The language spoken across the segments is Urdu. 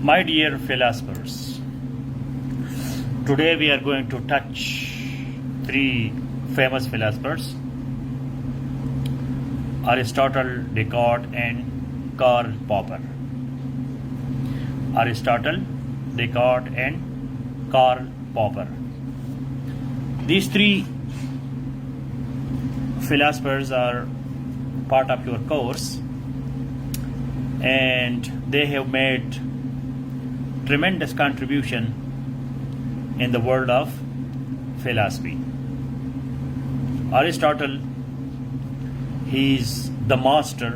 My dear philosophers, today we are going to touch three famous philosophers: Aristotle, Descartes, and Karl Popper. Aristotle, Descartes, and Karl Popper. These three philosophers are part of your course, and they have made tremendous contribution in the world of philosophy. Aristotle, he is the master,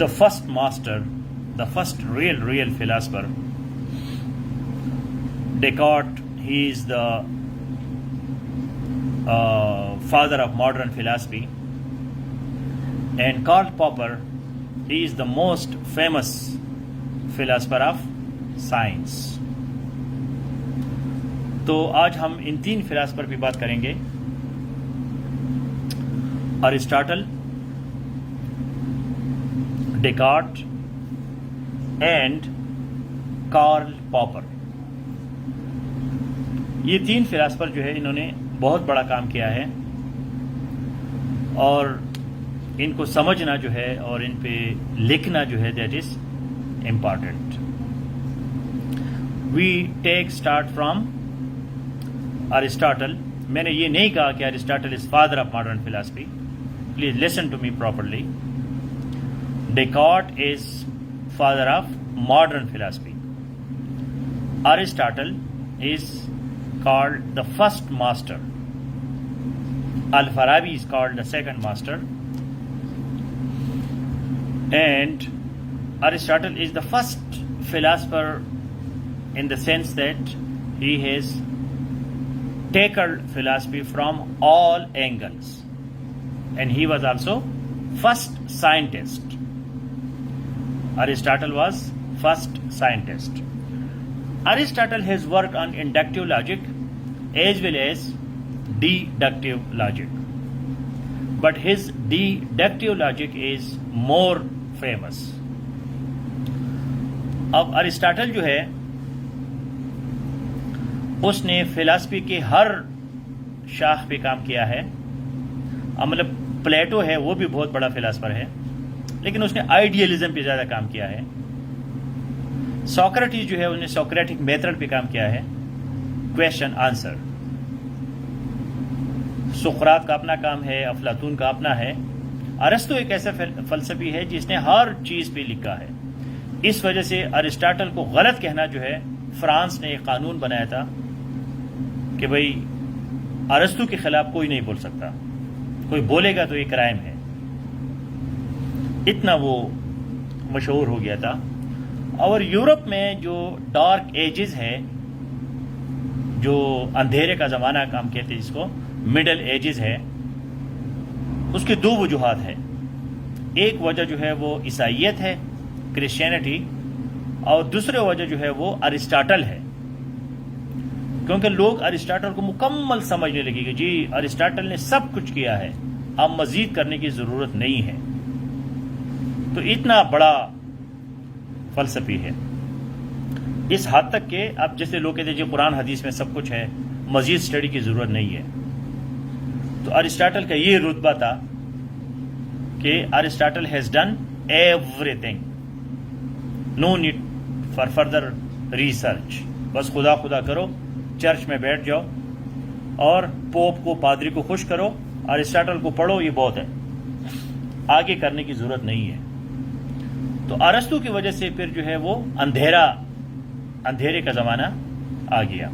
the first master, the first real philosopher. Descartes, he is the father of modern philosophy, and Karl Popper, he is the most famous philosopher of science. تو آج ہم ان تین فلاسفر پہ بات کریں گے: ارسطاٹل، ڈیکارٹ اینڈ کارل پاپر. یہ تین فلاسفر جو ہے انہوں نے بہت بڑا کام کیا ہے، اور ان کو سمجھنا جو ہے اور ان پہ لکھنا جو ہے that is important. We take start from Aristotle. میں نے یہ نہیں کہا کہ Aristotle is father of modern philosophy. Please listen to me properly. Descartes is father of modern philosophy. Aristotle is called the first master. Al-Farabi is called the second master. And Aristotle is the first philosopher in the sense that he has tackled philosophy from all angles, and he was also first scientist. Aristotle was first scientist. Aristotle has worked on inductive logic as well as deductive logic, but his deductive logic is more famous. اب ارسطاٹل جو ہے اس نے فلسفی کے ہر شاخ پہ کام کیا ہے. مطلب پلیٹو ہے، وہ بھی بہت بڑا فلسفر ہے، لیکن اس نے آئیڈیلزم پہ زیادہ کام کیا ہے. سوکریٹس جو ہے اس نے سوکریٹک میتھڈ پہ کام کیا ہے، کویشچن آنسر. سقراط کا اپنا کام ہے، افلاطون کا اپنا ہے. ارسطو ایک ایسا فلسفی ہے جس نے ہر چیز پہ لکھا ہے. اس وجہ سے ارسطاٹل کو غلط کہنا جو ہے، فرانس نے ایک قانون بنایا تھا کہ بھئی ارسطو کے خلاف کوئی نہیں بول سکتا، کوئی بولے گا تو یہ کرائم ہے. اتنا وہ مشہور ہو گیا تھا. اور یورپ میں جو ڈارک ایجز ہے، جو اندھیرے کا زمانہ کام کہتے ہیں جس کو مڈل ایجز ہے، اس کی دو وجوہات ہیں. ایک وجہ جو ہے وہ عیسائیت ہے، کرسچینٹی، اور دوسری وجہ جو ہے وہ ارسطاٹل ہے. کیونکہ لوگ ارسطاٹل کو مکمل سمجھنے لگے کہ جی ارسطاٹل نے سب کچھ کیا ہے، اب مزید کرنے کی ضرورت نہیں ہے. تو اتنا بڑا فلسفی ہے، اس حد تک کہ اب جیسے لوگ کہتے ہیں جی قرآن حدیث میں سب کچھ ہے، مزید اسٹڈی کی ضرورت نہیں ہے. تو ارسطاٹل کا یہ رتبہ تھا کہ Aristotle has done everything, no need for further research. بس خدا خدا کرو، چرچ میں بیٹھ جاؤ اور پوپ کو، پادری کو خوش کرو، ارسطاٹل کو پڑھو، یہ بہت ہے، آگے کرنے کی ضرورت نہیں ہے. تو ارسطو کی وجہ سے پھر جو ہے وہ اندھیرے کا زمانہ آ گیا،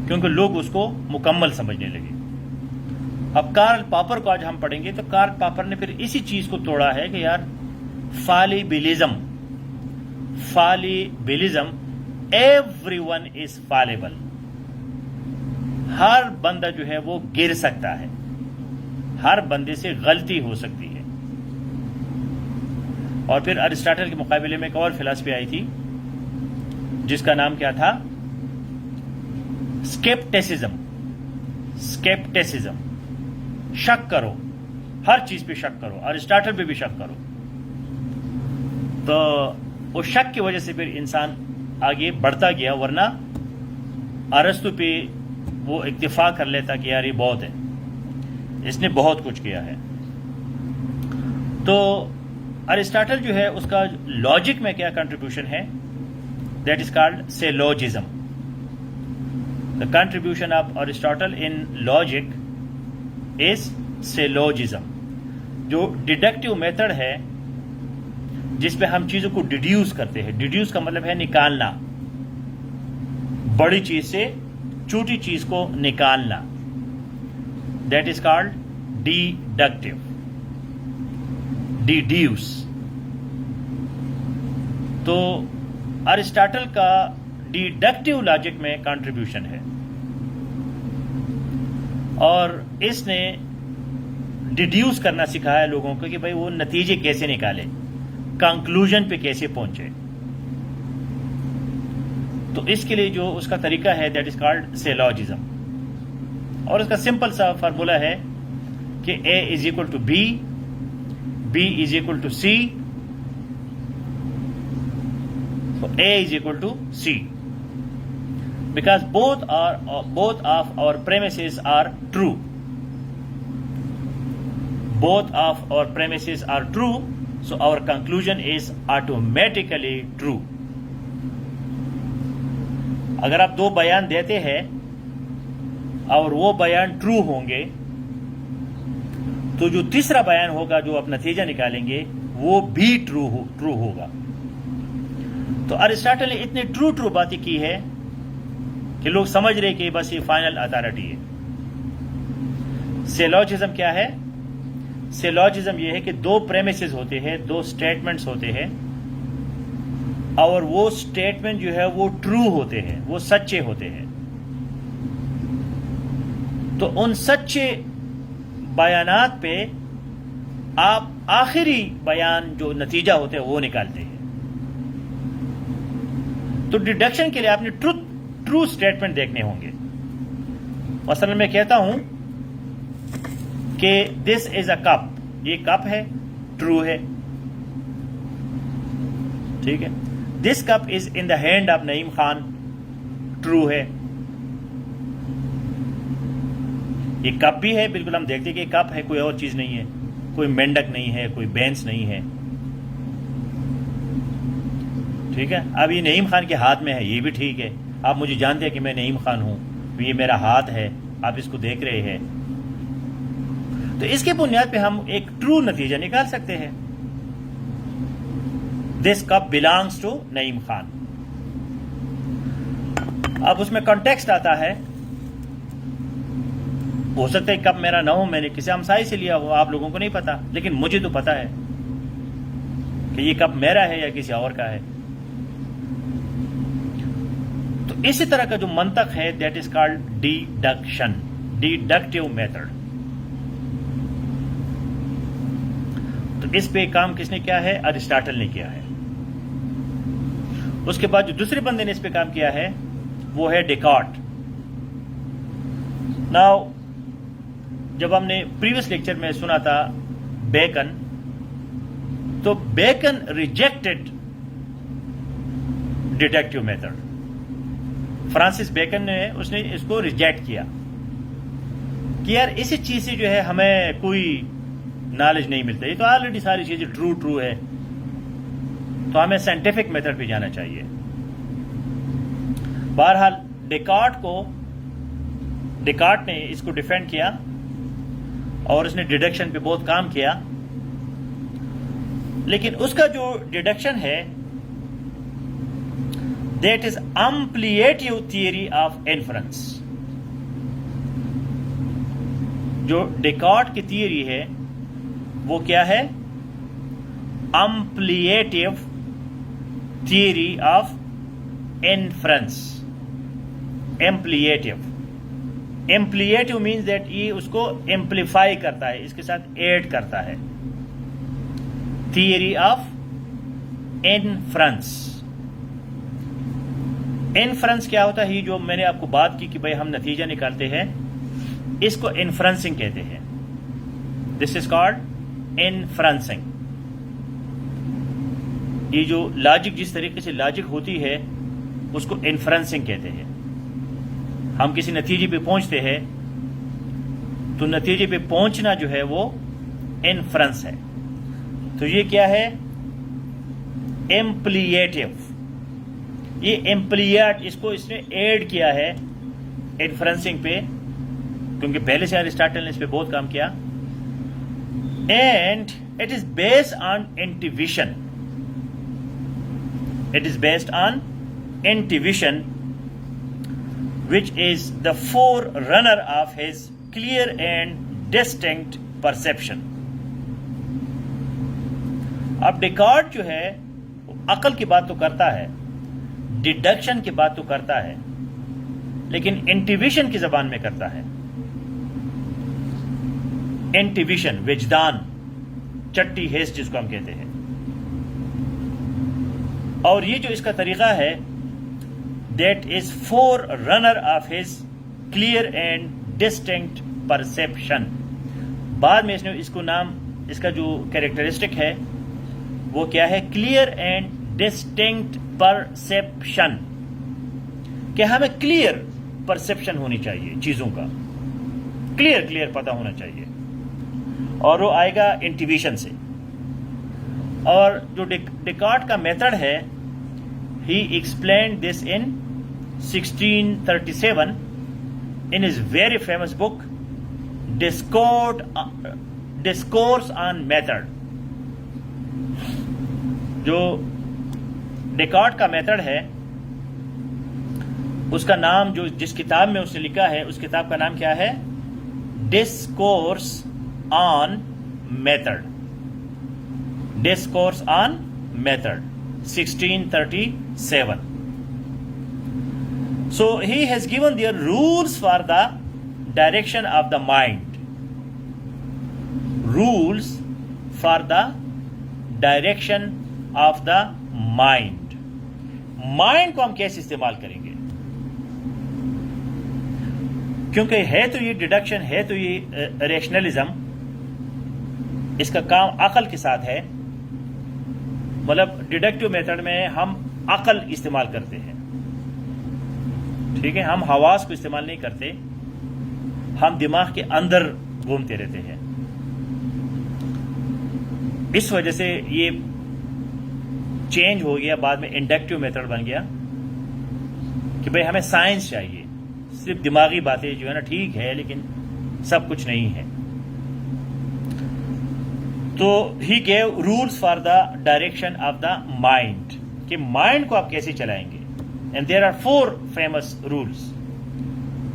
کیونکہ لوگ اس کو مکمل سمجھنے لگے. اب کارل پاپر کو آج ہم پڑھیں گے. تو کارل پاپر نے پھر اسی چیز کو توڑا ہے کہ یار فالیبلزم، ایوری ون از فالیبل. ہر بندہ جو ہے وہ گر سکتا ہے، ہر بندے سے غلطی ہو سکتی ہے. اور پھر ارسطاٹل کے مقابلے میں ایک اور فلسفی آئی تھی جس کا نام کیا تھا؟ اسکیپٹسزم. شک کرو، ہر چیز پہ شک کرو، ارسطاٹل پہ بھی شک کرو. تو اس شک کی وجہ سے پھر انسان آگے بڑھتا گیا، ورنہ ارسطو پہ وہ اکتفا کر لیتا کہ یار یہ بہت ہے، اس نے بہت کچھ کیا ہے۔ تو ارسطاٹل جو ہے اس کا لاجک میں کیا کنٹریبیوشن ہے، that is called syllogism. The contribution of Aristotle in logic is syllogism، جو ڈیڈکٹیو میتھڈ ہے جس پہ ہم چیزوں کو ڈیڈیوس کرتے ہیں۔ ڈیڈیوس کا مطلب ہے نکالنا، بڑی چیز سے چھوٹی چیز کو نکالنا، that is called deductive, deduce. تو ارسطاٹل کا ڈیڈکٹیو لاجک میں کنٹریبیوشن ہے، اور اس نے ڈیڈیوس کرنا سکھایا لوگوں کو کہ بھائی وہ نتیجے کیسے نکالے، کنکلوژن پہ کیسے پہنچے۔ تو اس کے لیے جو اس کا طریقہ ہے دیٹ از کالڈ سیلوجزم، اور اس کا سمپل سا فارمولا ہے کہ A is equal to B، B is equal to C، A is equal to C, because both of our premises are true. Both of our premises are true, so our conclusion is automatically true. اگر آپ دو بیان دیتے ہیں اور وہ بیان ٹرو ہوں گے تو جو تیسرا بیان ہوگا جو آپ نتیجہ نکالیں گے وہ بھی ٹرو ہوگا۔ تو ارسطاٹل نے اتنی ٹرو باتیں کی ہے کہ لوگ سمجھ رہے کہ بس یہ فائنل اتھارٹی ہے۔ سیلوجزم کیا ہے؟ سیلوجزم یہ ہے کہ دو پریمیسز ہوتے ہیں، دو سٹیٹمنٹس ہوتے ہیں، اور وہ سٹیٹمنٹ جو ہے وہ ٹرو ہوتے ہیں، وہ سچے ہوتے ہیں۔ تو ان سچے بیانات پہ آپ آخری بیان جو نتیجہ ہوتے ہیں وہ نکالتے ہیں۔ تو ڈیڈکشن کے لیے آپ نے ٹرو سٹیٹمنٹ دیکھنے ہوں گے۔ مثلا میں کہتا ہوں کہ دس از اے کپ، یہ کپ ہے، ٹرو ہے، ٹھیک ہے۔ دس cup is in the hand of Naeem Khan, true ہے۔ یہ کپ بھی ہے، بالکل ہم دیکھتے کہ یہ کپ ہے، کوئی اور چیز نہیں ہے، کوئی مینڈک نہیں ہے، کوئی بینس نہیں ہے، ٹھیک ہے۔ اب یہ نعیم خان کے ہاتھ میں ہے، یہ بھی ٹھیک ہے، آپ مجھے جانتے ہیں کہ میں نعیم خان ہوں، یہ میرا ہاتھ ہے، آپ اس کو دیکھ رہے ہیں۔ تو اس کے بنیاد پہ ہم ایک ٹرو نتیجہ نکال سکتے ہیں، دس کپ بلانگس ٹو نعیم خان۔ اب اس میں کانٹیکسٹ آتا ہے، ہو سکتا ہے کپ میرا نہ ہو، میں نے کسی ہمسائے سے لیا ہو، آپ لوگوں کو نہیں پتا، لیکن مجھے تو پتا ہے کہ یہ کپ میرا ہے یا کسی اور کا ہے۔ تو اسی طرح کا جو منطق ہے that is called deduction, deductive method. تو اس پہ کام کس نے کیا ہے؟ ارسطاٹل نے کیا ہے۔ اس کے بعد جو دوسرے بندے نے اس پہ کام کیا ہے وہ ہے ڈیکارٹ۔ ناؤ جب ہم نے پریویس لیکچر میں سنا تھا بیکن، تو Bacon rejected deductive method. Francis Bacon نے اس کو ریجیکٹ کیا کہ یار اسی چیز سے جو ہے ہمیں کوئی نالج نہیں ملتا، یہ تو آلریڈی ساری چیزیں ٹرو ہے، تو ہمیں سائنٹیفک میتھڈ پہ جانا چاہیے۔ بہرحال ڈیکارٹ نے اس کو ڈیفینڈ کیا اور اس نے ڈیڈکشن پہ بہت کام کیا، لیکن اس کا جو ڈیڈکشن ہے that is ampliative theory of inference. جو ڈیکارٹ کی تھیوری ہے وہ کیا ہے؟ Ampliative theory of inference. Ampliative means that یہ اس کو امپلیفائی کرتا ہے، اس کے ساتھ ایڈ کرتا ہے۔ Theory of inference. انفرنس کیا ہوتا ہے؟ جو میں نے آپ کو بات کی کہ بھائی ہم نتیجہ نکالتے ہیں، اس کو انفرنسنگ کہتے ہیں۔ دس از کالڈ انفرنسنگ۔ یہ جو لاجک جس طریقے سے لاجک ہوتی ہے اس کو انفرنسنگ کہتے ہیں. ہم کسی نتیجے پہ پہنچتے ہیں تو نتیجے پہ پہنچنا جو ہے وہ انفرنس ہے. تو یہ کیا ہے؟ امپلیٹیو. یہ امپلیٹ اس نے ایڈ کیا ہے انفرنسنگ پہ، کیونکہ پہلے سے ارسطاٹل نے اس پہ بہت کام کیا. And it is based on intuition. It is based on intuition, which is the forerunner of his clear and distinct perception. اب ڈیکارٹ جو ہے عقل کی بات تو کرتا ہے، ڈیڈکشن کی بات تو کرتا ہے، لیکن انٹیویشن کی زبان میں کرتا ہے. انٹیویشن، وجدان، چٹی حس جس کو ہم کہتے ہیں. اور یہ جو اس کا طریقہ ہے that is forerunner of his clear and distinct perception. بعد میں اس نے اس کو نام، اس کا جو کیریکٹرسٹک ہے وہ کیا ہے؟ Clear and distinct perception. کہ ہمیں کلیئر پرسیپشن ہونی چاہیے چیزوں کا، کلیئر پتہ ہونا چاہیے، اور وہ آئے گا انٹیویشن سے. اور جو ڈیکارٹ کا میتھڈ ہے، he explained this in 1637 in his very famous book Discourse on Method. جو ڈیکارٹ کا میتھڈ ہے اس کا نام، جو جس کتاب میں اس نے لکھا ہے اس کتاب کا نام کیا ہے؟ Discourse on Method. Discourse on Method, 1637. So he has given their rules for the direction of the mind. Rules for the direction of the mind. Mind کو ہم کیسے استعمال کریں گے؟ کیونکہ ہے تو یہ ڈیڈکشن، ہے تو یہ ریشنلزم، اس کا کام عقل کے ساتھ ہے. مطلب ڈیڈکٹیو میتھڈ میں ہم عقل استعمال کرتے ہیں، ٹھیک ہے، ہم حواس کو استعمال نہیں کرتے، ہم دماغ کے اندر گھومتے رہتے ہیں. اس وجہ سے یہ چینج ہو گیا، بعد میں انڈکٹیو میتھڈ بن گیا کہ بھئی ہمیں سائنس چاہیے. صرف دماغی باتیں جو ہے نا ٹھیک ہے، لیکن سب کچھ نہیں ہے. تو he gave rules for the direction of the mind, کہ مائنڈ کو آپ کیسے چلائیں گے. And there are 4 famous rules.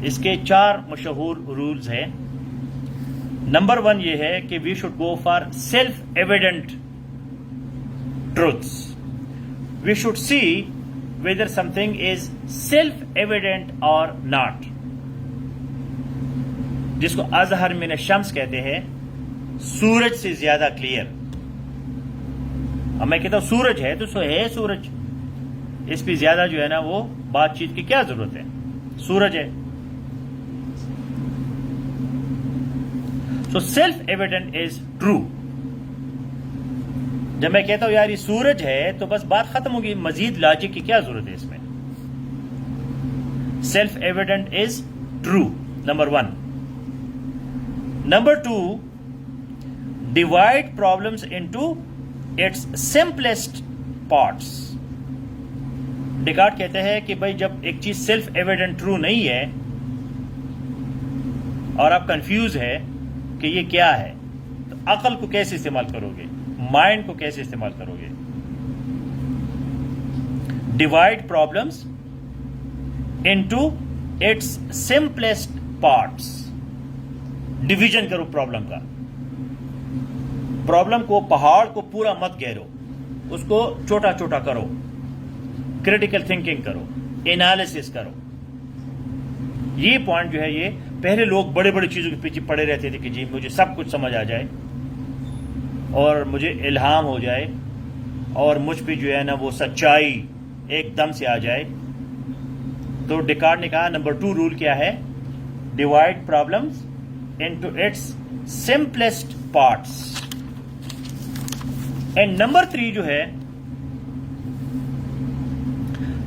اس کے 4 مشہور رولز ہیں. نمبر 1 یہ ہے کہ we should go for self evident truths. We should see whether something is self-evident or not. جس کو اظہر من الشمس کہتے ہیں، سورج سے زیادہ کلیئر. اب میں کہتا ہوں سورج ہے تو سو ہے سورج، اس پہ زیادہ جو ہے نا وہ بات چیت کی کیا ضرورت ہے؟ سورج ہے. So self evident is true. جب میں کہتا ہوں یار یہ سورج ہے تو بس بات ختم ہوگی، مزید لاجک کی کیا ضرورت ہے اس میں؟ Self evident is true, number 1. Number 2، divide problems into its simplest parts. Descartes کہتے ہیں کہ بھائی جب ایک چیز سیلف ایویڈنٹ ٹرو نہیں ہے اور آپ کنفیوز ہے کہ یہ کیا ہے، تو عقل کو کیسے استعمال کرو گے؟ مائنڈ کو کیسے استعمال کرو گے؟ Divide problems into its simplest parts. Division کرو پرابلم کا. پرابلم کو، پہاڑ کو پورا مت گھیرو، اس کو چھوٹا چھوٹا کرو، کریٹیکل تھنکنگ کرو، انالیسس کرو. یہ پوائنٹ جو ہے، یہ پہلے لوگ بڑے بڑے چیزوں کے پیچھے پڑے رہتے تھے کہ جی مجھے سب کچھ سمجھ آ جائے اور مجھے الہام ہو جائے اور مجھ پہ جو ہے نا وہ سچائی ایک دم سے آ جائے. تو ڈیکارٹ نے کہا نمبر 2 رول کیا ہے؟ Divide problems into its simplest parts. And number 3 جو ہے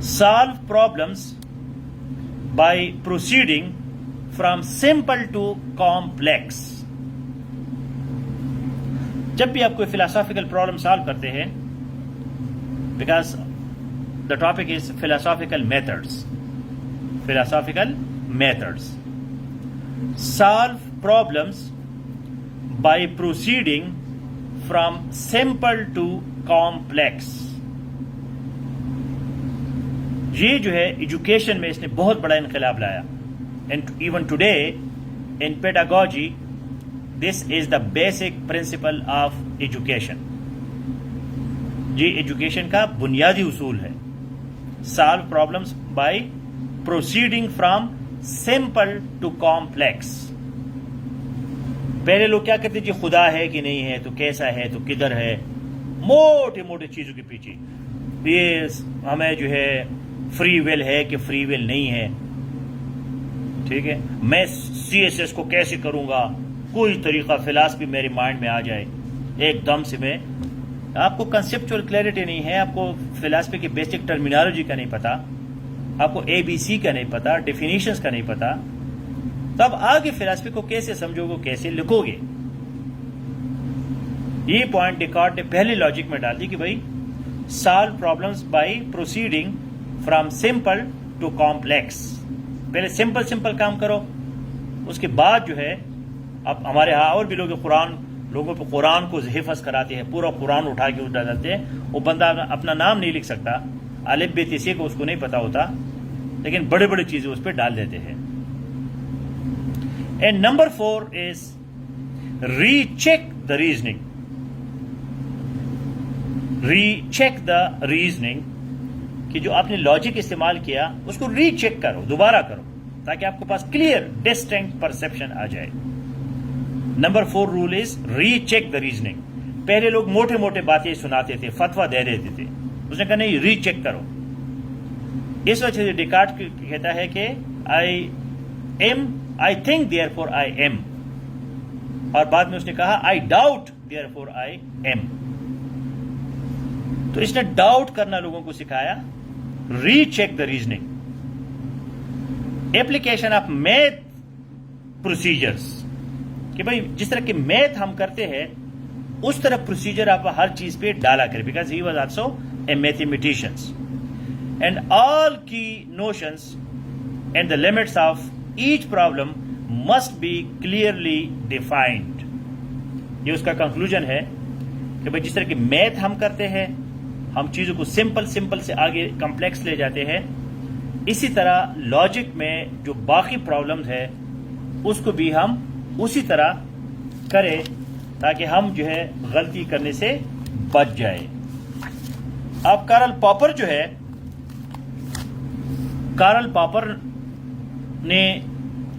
solve problems by proceeding from simple to complex. جب بھی آپ کوئی philosophical problem solve کرتے ہیں, because the topic is philosophical methods. Philosophical methods. Solve problems by proceeding from simple to complex. یہ جو ہے ایجوکیشن میں اس نے بہت بڑا انقلاب لایا. And even today in pedagogy this is the basic principle of education. یہ ایجوکیشن کا بنیادی اصول ہے. Solve problems by proceeding from simple to complex. پہلے لوگ کیا کہتے جی خدا ہے کہ نہیں ہے, تو کیسا ہے, تو کدھر ہے, موٹے موٹے چیزوں کے پیچھے. یہ ہمیں جو ہے فری ول ہے کہ فری ول نہیں ہے. ٹھیک ہے, میں CSS کو کیسے کروں گا, کوئی طریقہ فلاسفی میرے مائنڈ میں آ جائے ایک دم سے. میں آپ کو کنسپچول کلیئرٹی نہیں ہے, آپ کو فلاسفی کی بیسک ٹرمینالوجی کا نہیں پتا, آپ کو ABC کا نہیں پتا, ڈیفینیشنز کا نہیں پتا, تو اب آگے فلاسفی کو کیسے سمجھو گے, کیسے لکھو گے. یہ پوائنٹ ڈیکارٹ نے پہلے لاجک میں ڈال دی کہ بھائی solve problems by proceeding from simple to complex. پہلے سمپل سمپل کام کرو, اس کے بعد جو ہے اب ہمارے ہاں اور بھی لوگ لوگوں پہ قرآن کو حفظ کراتے ہیں, پورا قرآن اٹھا کے اٹھا ڈالتے ہیں. وہ بندہ اپنا نام نہیں لکھ سکتا, الف ب ت ث کو اس کو نہیں پتا ہوتا, لیکن بڑے بڑے چیزیں اس پہ ڈال دیتے ہیں. And number 4 is recheck the reasoning. Recheck the reasoning کہ جو آپ نے لاجک استعمال کیا اس کو ری چیک کرو, دوبارہ کرو, تاکہ آپ کے پاس کلیئر ڈسٹنکٹ پرسپشن آ جائے. Number 4 rule is recheck the reasoning. پہلے لوگ موٹے موٹے باتیں سناتے تھے, فتویٰ دے دیتے تھے, اس نے کہا نہیں ری چیک کرو. اس وجہ سے ڈیکارٹ کہتا ہے کہ I think therefore I am, اور بعد میں اس نے کہا I doubt therefore I am. تو اس نے ڈاؤٹ کرنا لوگوں کو سکھایا. Recheck the reasoning. Application of math procedures, کہ بھائی جس طرح کی میتھ ہم کرتے ہیں اس طرح پروسیجر آپ ہر چیز پہ ڈالا کریں, because he was also a mathematicians. And all key notions and the limits of each problem must be clearly defined. یہ اس کا کنکلوژن ہے کہ بھائی جس طرح کی میتھ ہم کرتے ہیں, ہم چیزوں کو سمپل سے آگے کمپلیکس لے جاتے ہیں, اسی طرح لاجک میں جو باقی پرابلمز ہے اس کو بھی ہم اسی طرح کریں تاکہ ہم جو ہے غلطی کرنے سے بچ جائے. اب کارل پاپر جو ہے, کارل پاپر نے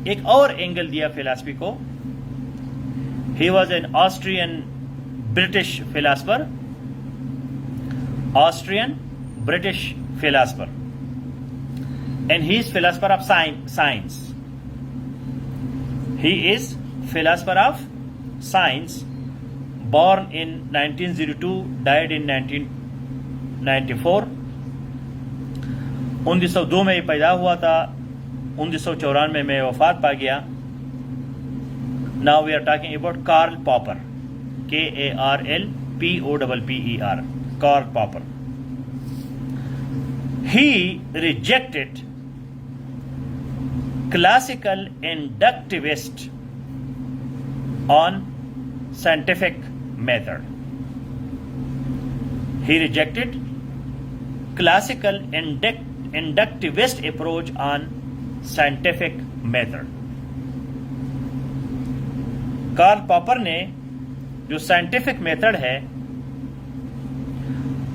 ایک اور اینگل دیا فلاسفی کو. He was an Austrian British philosopher, Austrian British philosopher, and he is philosopher of science. He is philosopher of science, born in 1902, died in 1994. 1902 میں پیدا ہوا تھا, 1994 میں وفات پا گیا. Now we are talking about Karl Popper, Karl Popper. Karl Popper. He rejected classical inductivist on scientific method. He rejected classical inductivist approach on scientific method. Karl Popper نے جو سائنٹیفک میتھڈ ہے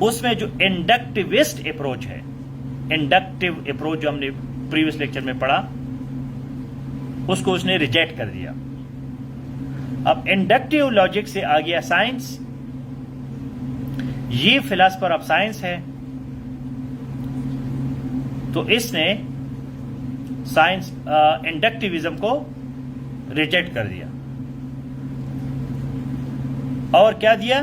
اس میں جو انڈکٹیوسٹ اپروچ ہے, انڈکٹیو اپروچ جو ہم نے پریویس لیکچر میں پڑھا, اس کو اس نے ریجیکٹ کر دیا. اب انڈکٹیو لاجک سے آ گیا سائنس. یہ فلاسفر آف سائنس ہے, تو اس نے سائنس انڈکٹیوزم کو ریجیکٹ کر دیا. اور کیا دیا؟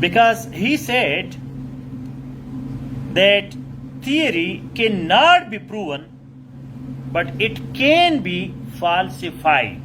Because he said that theory cannot be proven, but it can be falsified.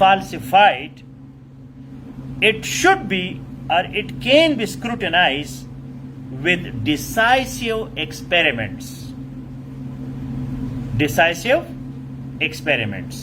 falsified. It should be or it can be scrutinized with decisive experiments. Decisive experiments.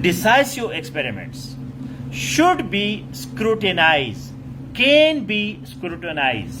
Decisive experiments should be scrutinized, can be scrutinized.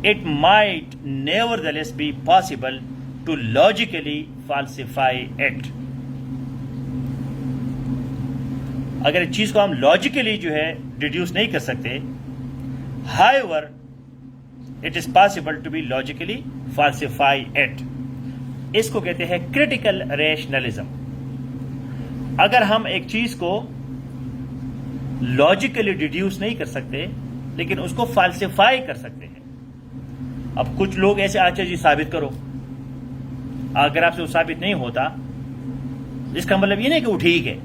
it might nevertheless be possible to logically falsify it. اگر اس چیز کو ہم لاجیکلی جو ہے ڈیڈیوس نہیں کر سکتے، however it is possible to be logically falsify it. اس کو کہتے ہیں critical rationalism. اگر ہم ایک چیز کو لاجیکلی ڈیڈیوس نہیں کر سکتے لیکن اس کو فالسیفائی کر سکتے ہیں. اب کچھ لوگ ایسے اچھا جی ثابت کرو، اگر آپ سے وہ ثابت نہیں ہوتا اس کا مطلب یہ نہیں کہ وہ ٹھیک ہے،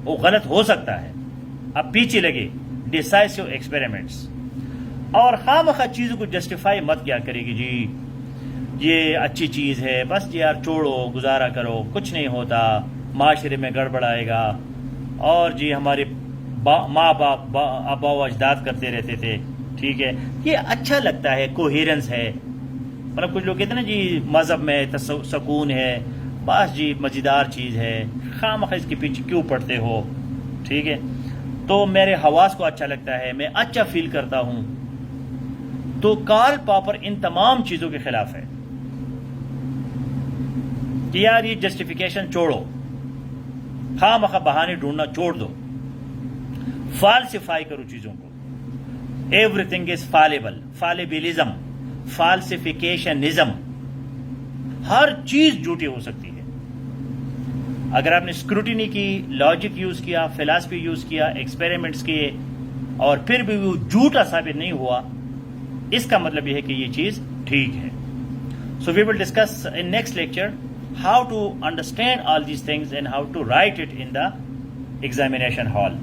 وہ غلط ہو سکتا ہے. اب پیچھے لگے ڈیسائسو ایکسپیریمنٹس، اور خواہ چیزوں کو جسٹیفائی مت کیا کرے گی جی یہ اچھی چیز ہے، بس جی یار چھوڑو گزارا کرو، کچھ نہیں ہوتا، معاشرے میں گڑبڑ آئے گا، اور جی ہمارے ماں باپ آبا و اجداد کرتے رہتے تھے، ٹھیک ہے، یہ اچھا لگتا ہے، کوہیرنس ہے. مطلب کچھ لوگ کہتے ہیں نا جی مذہب میں سکون ہے، بس جی مزیدار چیز ہے، خواہ اس کے پیچھے کیوں پڑتے ہو، ٹھیک ہے. تو میرے حواس کو اچھا لگتا ہے، میں اچھا فیل کرتا ہوں. تو کارل پاپر ان تمام چیزوں کے خلاف ہے کہ یار یہ جسٹیفیکیشن چھوڑو، خواہ بہانے ڈھونڈنا چھوڑ دو، فالسیفائی کرو چیزوں کو. ایوری تھنگ از فالیبل، فالیبلزم، فالسیفیکیشنزم، ہر چیز جھوٹی ہو سکتی ہے. اگر آپ نے اسکروٹینی کی، لاجک یوز کیا، فلاسفی یوز کیا، ایکسپیریمنٹس کیے، اور پھر بھی وہ جھوٹا ثابت نہیں ہوا، اس کا مطلب یہ ہے کہ یہ چیز ٹھیک ہے. So we will discuss in next lecture how to understand all these things and how to write it in the examination hall.